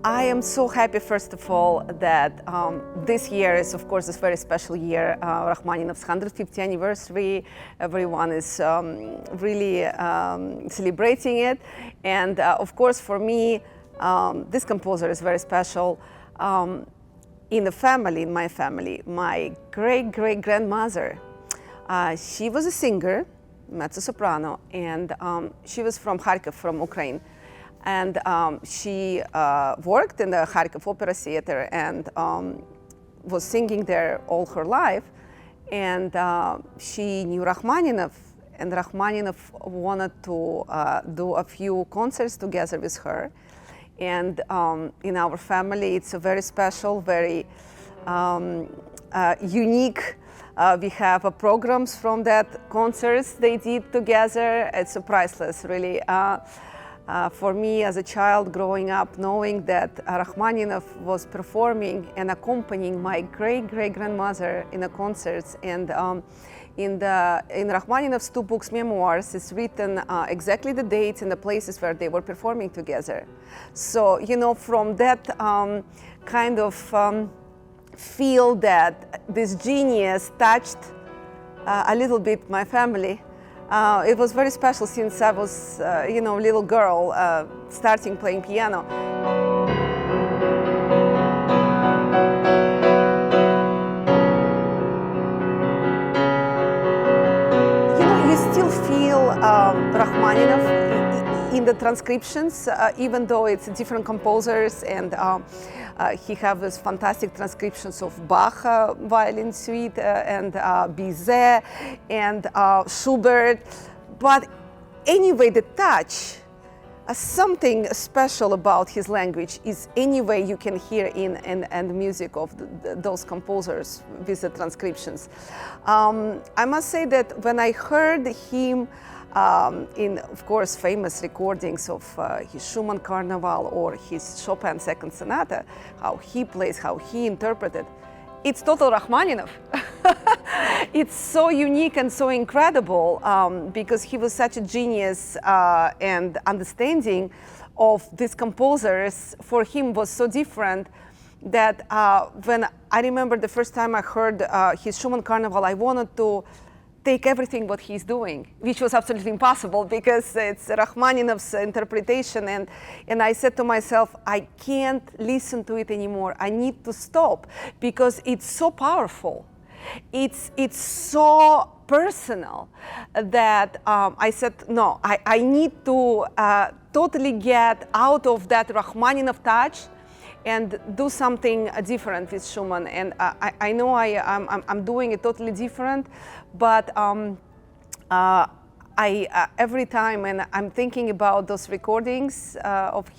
I am so happy, first of all, that this year is, of course, a very special year, Rachmaninoff's 150th anniversary. Everyone is really celebrating it. And of course, for me, this composer is very special. In my family, my great-great-grandmother, she was a singer, mezzo-soprano, and she was from Kharkiv, from Ukraine. And she worked in the Kharkiv Opera Theater and was singing there all her life. And she knew Rachmaninoff, and Rachmaninoff wanted to do a few concerts together with her. And in our family, it's a very special, very unique. We have programs from that concerts they did together. It's priceless, really. For me, as a child growing up, knowing that Rachmaninoff was performing and accompanying my great-great-grandmother in the concerts, and in Rachmaninoff's two books, memoirs, it's written exactly the dates and the places where they were performing together. So, you know, from that kind of feel that this genius touched a little bit my family. It was very special since I was, you know, a little girl starting playing piano. You know, you still feel Rachmaninoff in the transcriptions, even though it's different composers, and he has these fantastic transcriptions of Bach violin suite and Bizet and Schubert. But anyway, the touch, something special about his language is anyway you can hear in the music of those composers with the transcriptions. I must say that when I heard him in, of course, famous recordings of his Schumann Carnaval or his Chopin Second Sonata, how he plays, how he interpreted, it's total Rachmaninoff. It's so unique and so incredible because he was such a genius, and understanding of these composers for him was so different that when I remember the first time I heard his Schumann Carnaval, I wanted to take everything what he's doing, which was absolutely impossible because it's Rachmaninoff's interpretation, and I said to myself, I can't listen to it anymore. I need to stop because it's so powerful. It's so personal that I said, no, I need to totally get out of that Rachmaninoff touch and do something different with Schumann. And I know I'm doing it totally different, but every time when I'm thinking about those recordings of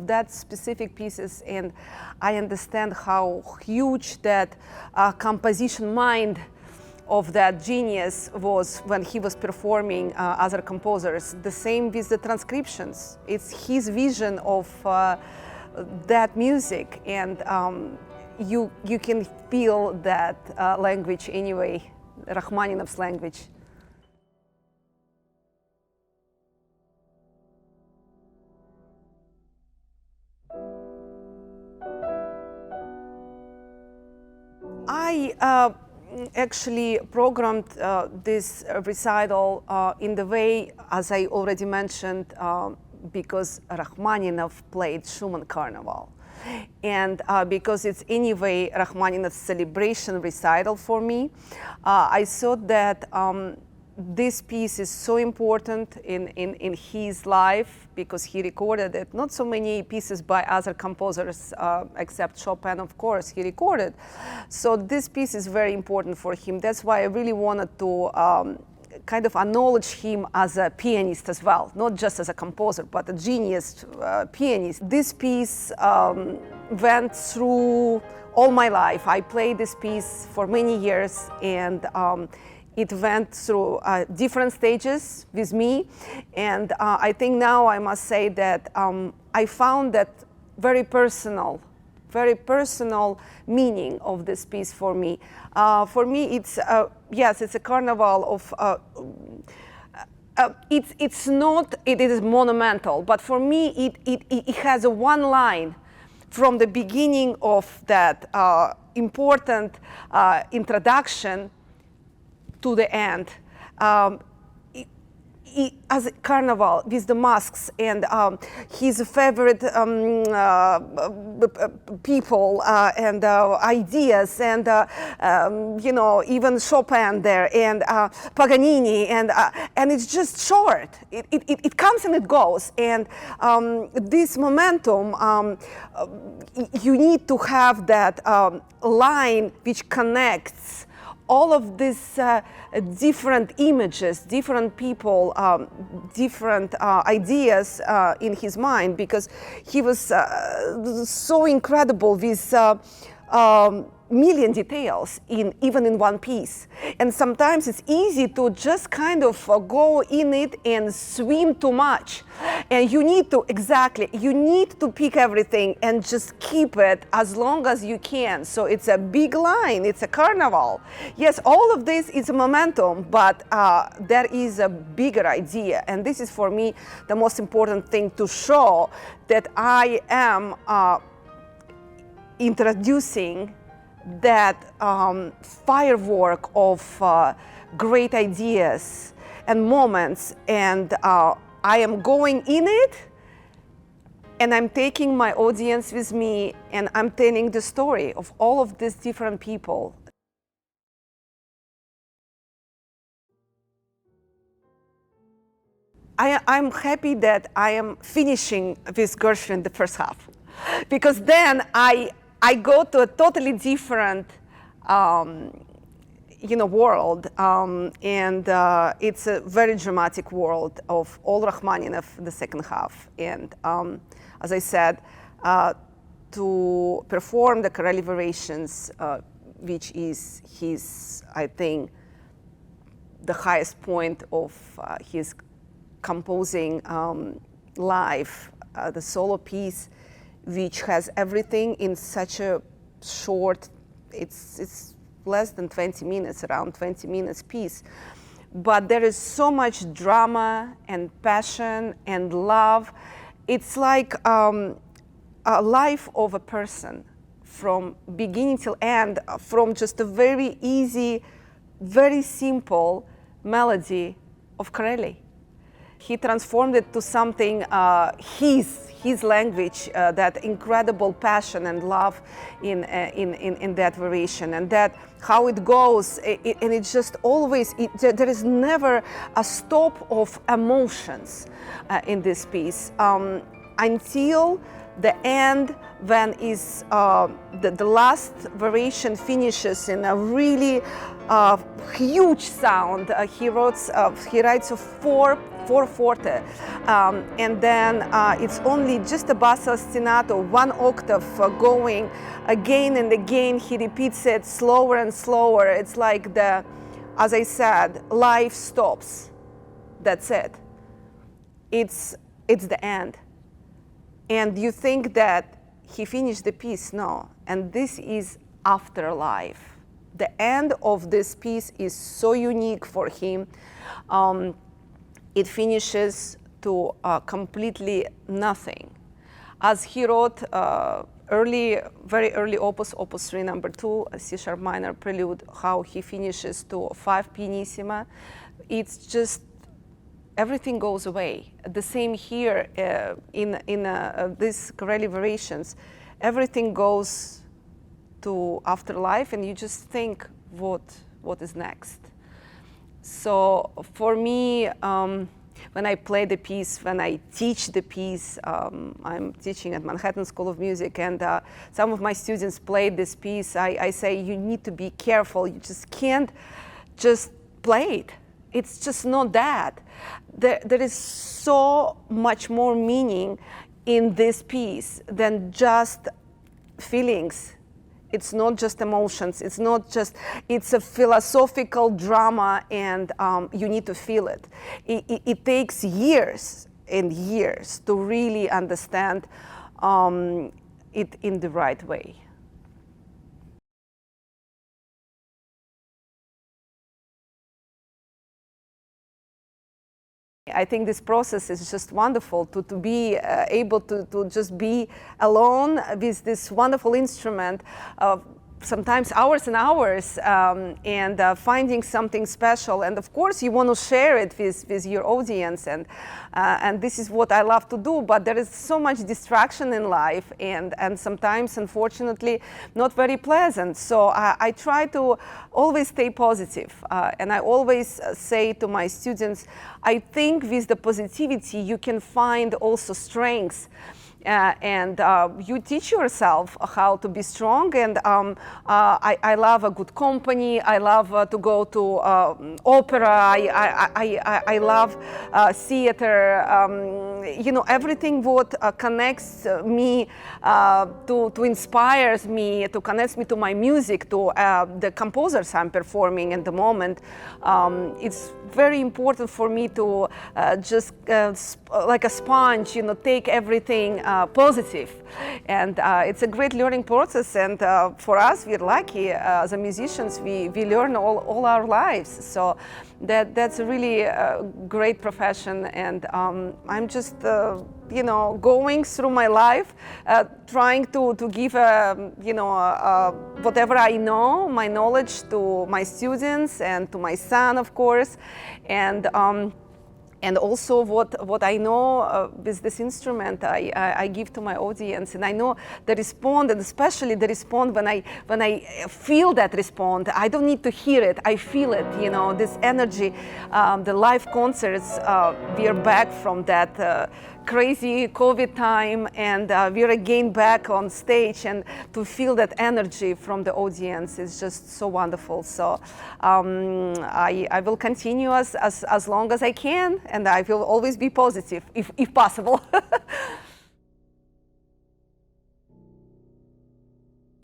that specific pieces, and I understand how huge that composition mind of that genius was when he was performing other composers. The same with the transcriptions. It's his vision of that music, and you can feel that language anyway, Rachmaninoff's language. I actually programmed this recital in the way, as I already mentioned, because Rachmaninoff played Schumann Carnaval. And because it's anyway Rachmaninoff's celebration recital for me, I thought that this piece is so important in his life because he recorded it. Not so many pieces by other composers except Chopin, of course, he recorded. So this piece is very important for him. That's why I really wanted to kind of acknowledge him as a pianist as well, not just as a composer, but a genius pianist. This piece went through all my life. I played this piece for many years, and it went through different stages with me. And I think now I must say that I found that very personal meaning of this piece for me. For me, it's yes, it's a carnival of. It is monumental, but for me, it has a one line from the beginning of that important introduction to the end. As a Carnaval with the masks and his favorite people and ideas and you know, even Chopin there and Paganini and it's just short. It comes and it goes, and this momentum, you need to have that line which connects all of these different images, different people, different ideas in his mind, because he was so incredible with million details even in one piece. And sometimes it's easy to just kind of go in it and swim too much. And you need to, you need to pick everything and just keep it as long as you can. So it's a big line, it's a carnival. Yes, all of this is a momentum, but there is a bigger idea. And this is for me the most important thing, to show that I am introducing that firework of great ideas and moments, and I am going in it, and I'm taking my audience with me, and I'm telling the story of all of these different people. I'm happy that I am finishing with Gershwin the first half, because then I go to a totally different you know, world, and it's a very dramatic world of all Rachmaninoff, the second half. And as I said, to perform the Corelli variations, which is his, I think, the highest point of his composing life, the solo piece, which has everything in such a short, it's less than 20 minutes, around 20 minutes piece. But there is so much drama and passion and love. It's like a life of a person from beginning till end, from just a very easy, very simple melody of Corelli. He transformed it to something, his language, that incredible passion and love in that variation, and that how it goes, and it's just always, there is never a stop of emotions in this piece, until the end, when is the last variation finishes in a really huge sound. He writes a four forte, and then it's only just a basso ostinato, one octave going again and again. He repeats it slower and slower. It's like the, as I said, life stops. That's it. It's the end. And you think that he finished the piece? No. And this is afterlife. The end of this piece is so unique for him. It finishes to completely nothing. As he wrote very early opus 3 number 2, a C-sharp minor prelude, how he finishes to 5 pianissima, it's just, everything goes away. The same here in these Corelli variations. Everything goes to afterlife, and you just think, what is next? So for me, when I play the piece, when I teach the piece, I'm teaching at Manhattan School of Music, and some of my students played this piece. I say, you need to be careful. You just can't just play it. It's just not that. There is so much more meaning in this piece than just feelings. It's not just emotions. It's not just, it's a philosophical drama, and you need to feel it. It takes years and years to really understand it in the right way. I think this process is just wonderful to be able to just be alone with this wonderful instrument. Sometimes hours and hours, and finding something special, and of course you want to share it with your audience, and this is what I love to do, but there is so much distraction in life, and sometimes unfortunately not very pleasant. So I try to always stay positive, and I always say to my students, I think with the positivity you can find also strengths. And you teach yourself how to be strong, and I love a good company. I love to go to opera. I love theater. You know, everything what connects me to inspires me, to connects me to my music, to the composers I'm performing at the moment. It's very important for me to just like a sponge, you know, take everything positive, and it's a great learning process, and for us, we're lucky as musicians, we learn all our lives, so that's a really great profession, and I'm just you know, going through my life, trying to give you know, whatever I know, my knowledge to my students and to my son, of course, and also what I know with this instrument, I give to my audience, and I know the response, and especially the response when I feel that response. I don't need to hear it, I feel it, you know, this energy. The live concerts, we are back from that crazy COVID time, and we're again back on stage, and to feel that energy from the audience is just so wonderful. So I will continue as long as I can, and I will always be positive if possible.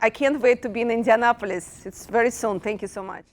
I can't wait to be in Indianapolis. It's very soon. Thank you so much.